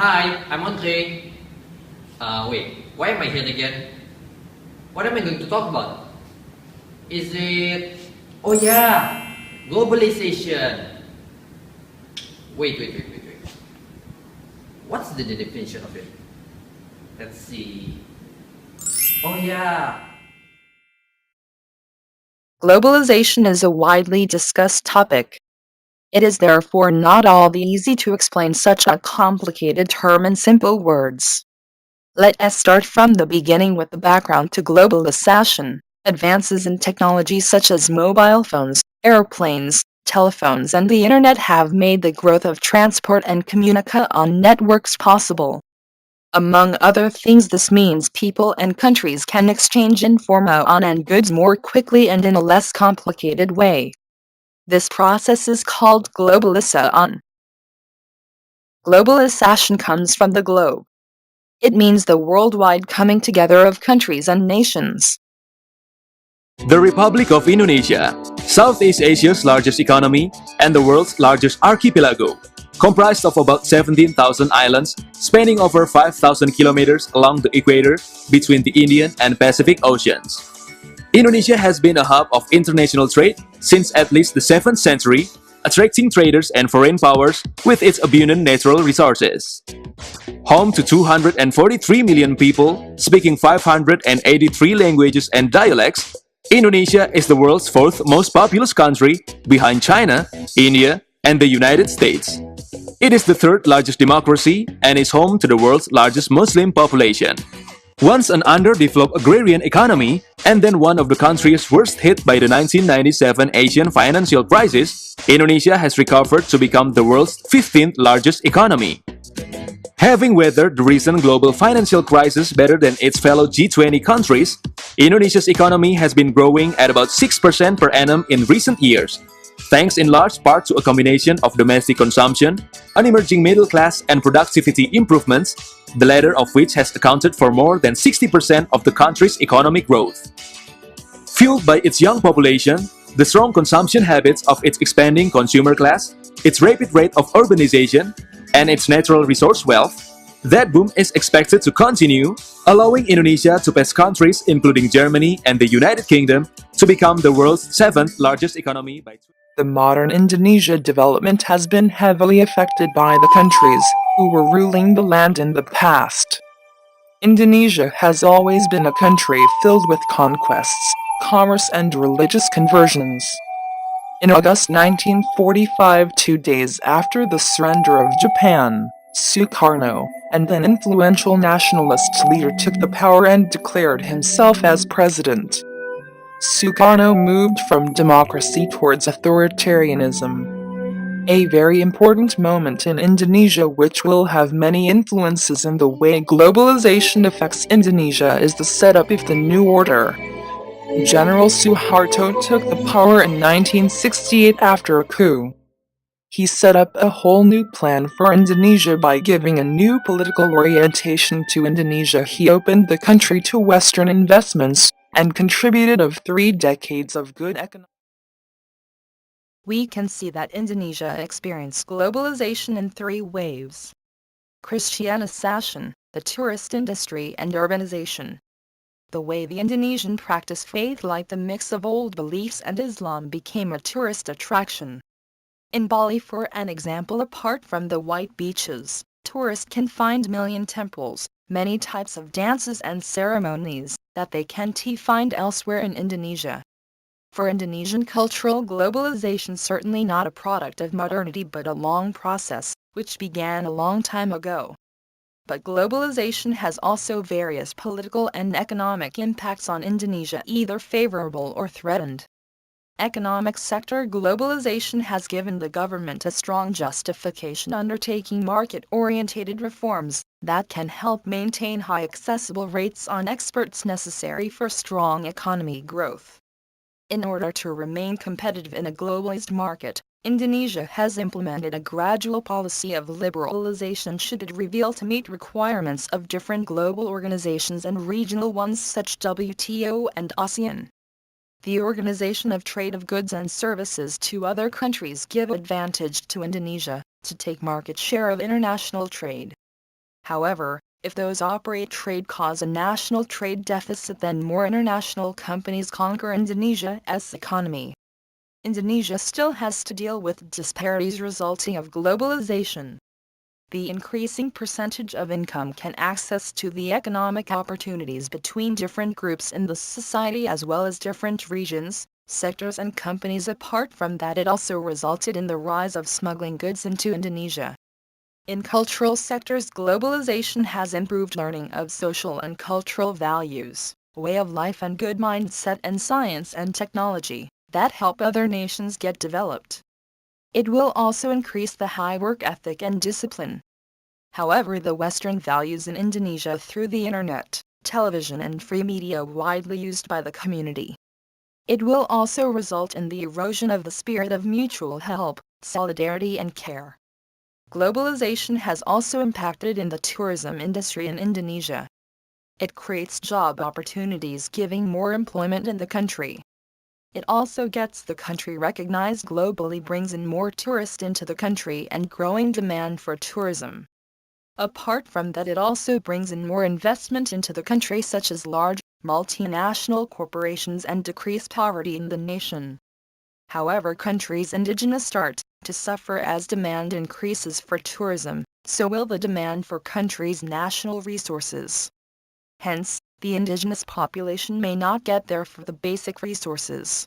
Hi, I'm Andre. Wait, why am I here again? What am I going to talk about? Is it. Oh, yeah! Globalization! Wait. What's the definition of it? Let's see. Oh, yeah! Globalization is a widely discussed topic. It is therefore not all easy to explain such a complicated term in simple words. Let us start from the beginning with the background to globalization. Advances in technology such as mobile phones, airplanes, telephones, and the internet have made the growth of transport and communication on networks possible. Among other things, this means people and countries can exchange information and goods more quickly and in a less complicated way. This process is called globalization. Globalization comes from the globe. It means the worldwide coming together of countries and nations. The Republic of Indonesia, Southeast Asia's largest economy and the world's largest archipelago, comprised of about 17,000 islands spanning over 5,000 kilometers along the equator between the Indian and Pacific Oceans. Indonesia has been a hub of international trade since at least the 7th century, attracting traders and foreign powers with its abundant natural resources. Home to 243 million people speaking 583 languages and dialects, Indonesia is the world's fourth most populous country behind China, India, and the United States. It is the third largest democracy and is home to the world's largest Muslim population. Once an underdeveloped agrarian economy and then one of the countries worst hit by the 1997 Asian financial crisis, Indonesia has recovered to become the world's 15th largest economy. Having weathered the recent global financial crisis better than its fellow G20 countries, Indonesia's economy has been growing at about 6% per annum in recent years, thanks in large part to a combination of domestic consumption, an emerging middle class, and productivity improvements, the latter of which has accounted for more than 60% of the country's economic growth. Fueled by its young population, the strong consumption habits of its expanding consumer class, its rapid rate of urbanization, and its natural resource wealth, that boom is expected to continue, allowing Indonesia to pass countries including Germany and the United Kingdom to become the world's seventh largest economy by. The modern Indonesia development has been heavily affected by the countries who were ruling the land in the past. Indonesia has always been a country filled with conquests, commerce, and religious conversions. In August 1945, 2 days after the surrender of Japan, Sukarno, and then influential nationalist leader, took the power and declared himself as president. Sukarno moved from democracy towards authoritarianism. A very important moment in Indonesia, which will have many influences in the way globalization affects Indonesia, is the setup of the new order. General Suharto took the power in 1968 after a coup. He set up a whole new plan for Indonesia by giving a new political orientation to Indonesia. He opened the country to Western investments and contributed of 3 decades of good economic. We can see that Indonesia experienced globalization in 3 waves: Christianization, the tourist industry, and urbanization. The way the Indonesian practice faith, like the mix of old beliefs and Islam, became a tourist attraction. In Bali, for an example, apart from the white beaches, tourists can find million temples, many types of dances and ceremonies that they can't find elsewhere in Indonesia. For Indonesian cultural globalization, certainly not a product of modernity but a long process, which began a long time ago. But globalization has also various political and economic impacts on Indonesia, either favorable or threatened. Economic sector globalization has given the government a strong justification undertaking market-oriented reforms that can help maintain high accessible rates on exports necessary for strong economy growth. In order to remain competitive in a globalized market, Indonesia has implemented a gradual policy of liberalization should it reveal to meet requirements of different global organizations and regional ones such WTO and ASEAN. The organization of trade of goods and services to other countries give advantage to Indonesia to take market share of international trade. However, if those operate trade cause a national trade deficit, then more international companies conquer Indonesia's economy. Indonesia still has to deal with disparities resulting of globalization. The increasing percentage of income can access to the economic opportunities between different groups in the society as well as different regions, sectors and companies. Apart from that, it also resulted in the rise of smuggling goods into Indonesia. In cultural sectors, globalization has improved learning of social and cultural values, way of life and good mindset and science and technology that help other nations get developed. It will also increase the high work ethic and discipline. However, the Western values in Indonesia through the internet, television and free media widely used by the community. It will also result in the erosion of the spirit of mutual help, solidarity and care. Globalization has also impacted in the tourism industry in Indonesia. It creates job opportunities, giving more employment in the country. It also gets the country recognized globally, brings in more tourists into the country and growing demand for tourism. Apart from that, it also brings in more investment into the country, such as large multinational corporations, and decrease poverty in the nation. However, countries indigenous start to suffer as demand increases for tourism, so will the demand for countries' national resources. Hence, the indigenous population may not get there for the basic resources.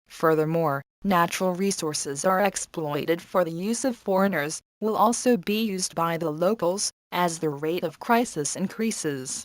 Furthermore, natural resources are exploited for the use of foreigners, will also be used by the locals, as the rate of crisis increases.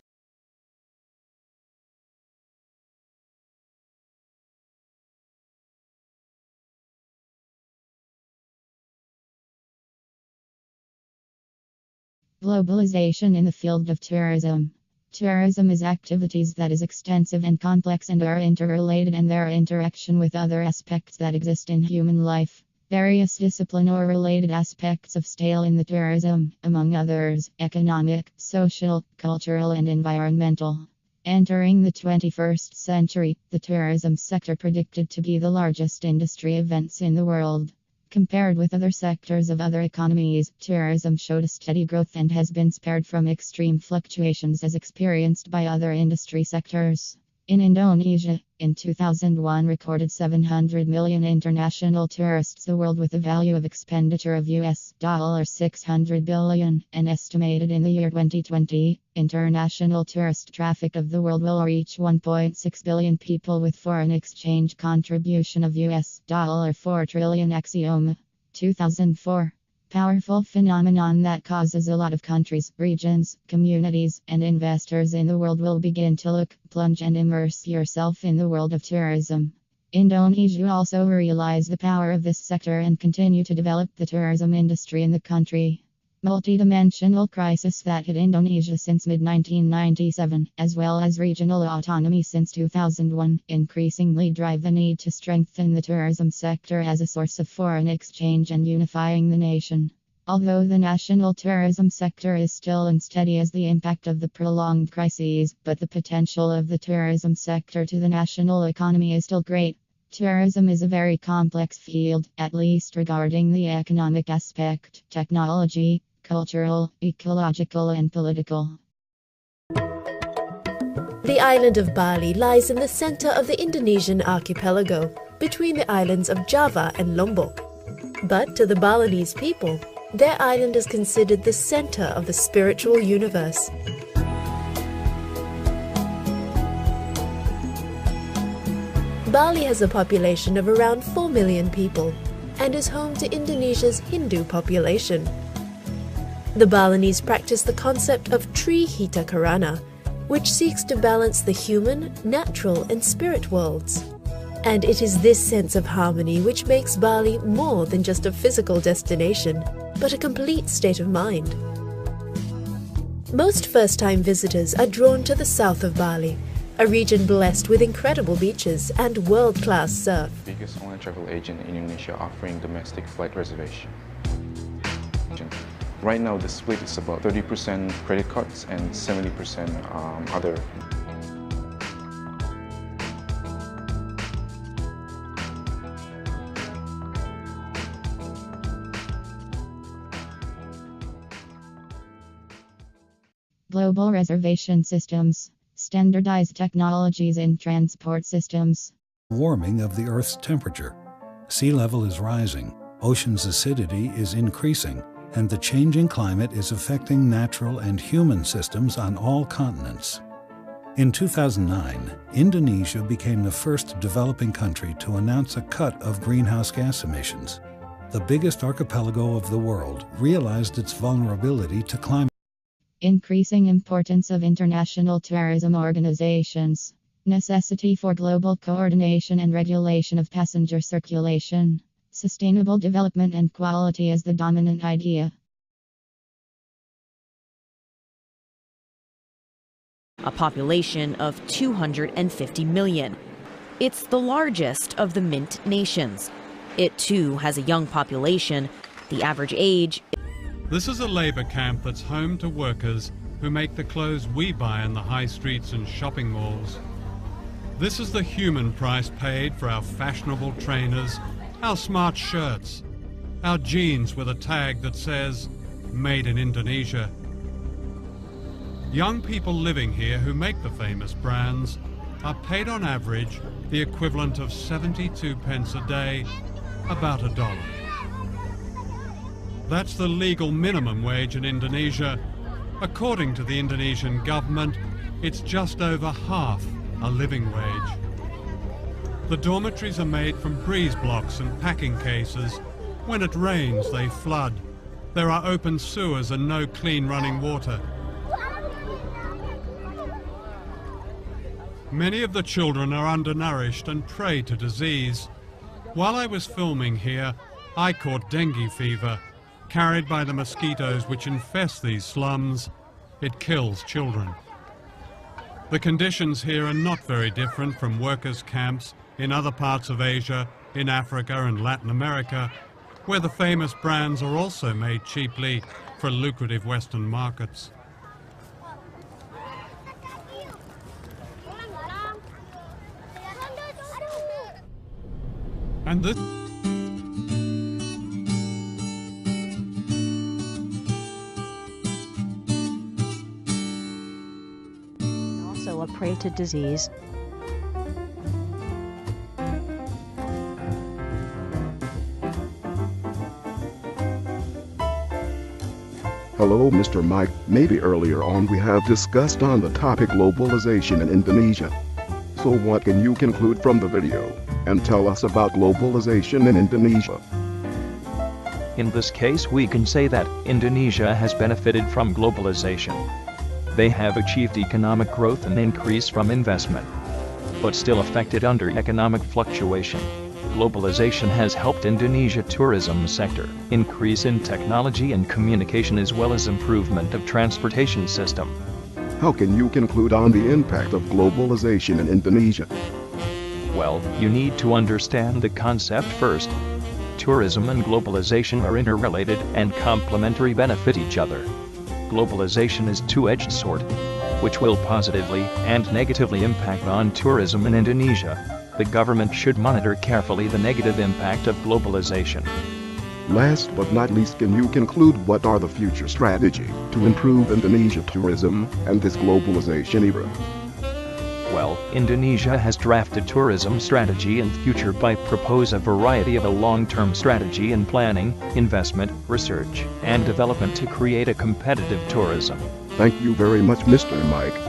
Globalization in the field of tourism. Tourism is activities that is extensive and complex and are interrelated in their interaction with other aspects that exist in human life. Various discipline or related aspects of style in the tourism, among others, economic, social, cultural and environmental. Entering the 21st century, the tourism sector predicted to be the largest industry events in the world. Compared with other sectors of other economies, tourism showed a steady growth and has been spared from extreme fluctuations as experienced by other industry sectors. In Indonesia, in 2001 recorded 700 million international tourists, the world with a value of expenditure of $600 billion, and estimated in the year 2020, international tourist traffic of the world will reach 1.6 billion people with foreign exchange contribution of $4 trillion. Axiom 2004. Powerful phenomenon that causes a lot of countries, regions, communities, and investors in the world will begin to look, plunge, and immerse yourself in the world of tourism. Indonesia also realize the power of this sector and continue to develop the tourism industry in the country. Multidimensional crisis that hit Indonesia since mid-1997, as well as regional autonomy since 2001, increasingly drive the need to strengthen the tourism sector as a source of foreign exchange and unifying the nation. Although the national tourism sector is still unsteady as the impact of the prolonged crises, but the potential of the tourism sector to the national economy is still great. Tourism is a very complex field, at least regarding the economic aspect, technology, cultural, ecological, and political. The island of Bali lies in the center of the Indonesian archipelago, between the islands of Java and Lombok. But to the Balinese people, their island is considered the center of the spiritual universe. Bali has a population of around 4 million people and is home to Indonesia's Hindu population. The Balinese practice the concept of Trihita Karana, which seeks to balance the human, natural, and spirit worlds. And it is this sense of harmony which makes Bali more than just a physical destination, but a complete state of mind. Most first-time visitors are drawn to the south of Bali, a region blessed with incredible beaches and world-class surf. Biggest online travel agent in Indonesia offering domestic flight reservation. Right now the split is about 30% credit cards and 70% other. global reservation systems, standardized technologies in transport systems. Warming of the Earth's temperature. Sea level is rising, ocean's acidity is increasing, and the changing climate is affecting natural and human systems on all continents. In 2009, Indonesia became the first developing country to announce a cut of greenhouse gas emissions. The biggest archipelago of the world realized its vulnerability to climate. Increasing importance of international tourism organizations. Necessity for global coordination and regulation of passenger circulation. Sustainable development and quality is the dominant idea. A population of 250 million. It's the largest of the Mint nations. It too has a young population. The average age. This is a labor camp that's home to workers who make the clothes we buy in the high streets and shopping malls. This is the human price paid for our fashionable trainers, our smart shirts, our jeans with a tag that says, "Made in Indonesia." Young people living here who make the famous brands are paid on average the equivalent of 72 pence a day, about $1. That's the legal minimum wage in Indonesia. According to the Indonesian government, it's just over half a living wage. The dormitories are made from breeze blocks and packing cases. When it rains, they flood. There are open sewers and no clean running water. Many of the children are undernourished and prey to disease. While I was filming here, I caught dengue fever, carried by the mosquitoes which infest these slums. It kills children. The conditions here are not very different from workers' camps in other parts of Asia, in Africa and Latin America, where the famous brands are also made cheaply for lucrative Western markets. And this also a prey to disease. Hello Mr. Mike, maybe earlier on we have discussed on the topic globalization in Indonesia. So what can you conclude from the video, and tell us about globalization in Indonesia? In this case we can say that Indonesia has benefited from globalization. They have achieved economic growth and increase from investment, but still affected under economic fluctuation. Globalization has helped Indonesia tourism sector increase in technology and communication as well as improvement of transportation system. How can you conclude on the impact of globalization in Indonesia? Well, you need to understand the concept first. Tourism and globalization are interrelated and complementary benefit each other. Globalization is two-edged sword, which will positively and negatively impact on tourism in Indonesia. The government should monitor carefully the negative impact of globalization. Last but not least, can you conclude what are the future strategy to improve Indonesia tourism and this globalization era? Well, Indonesia has drafted tourism strategy and future by propose a variety of a long-term strategy in planning, investment, research, and development to create a competitive tourism. Thank you very much Mr. Mike.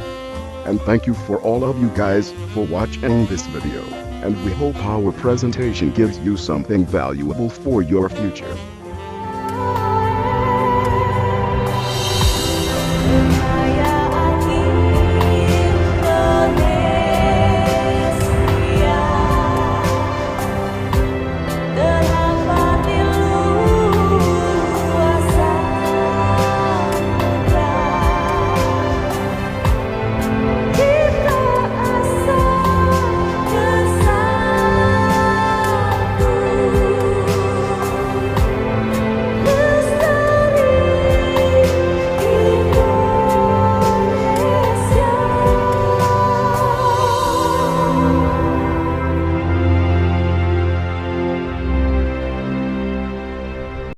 And thank you for all of you guys for watching this video, and we hope our presentation gives you something valuable for your future.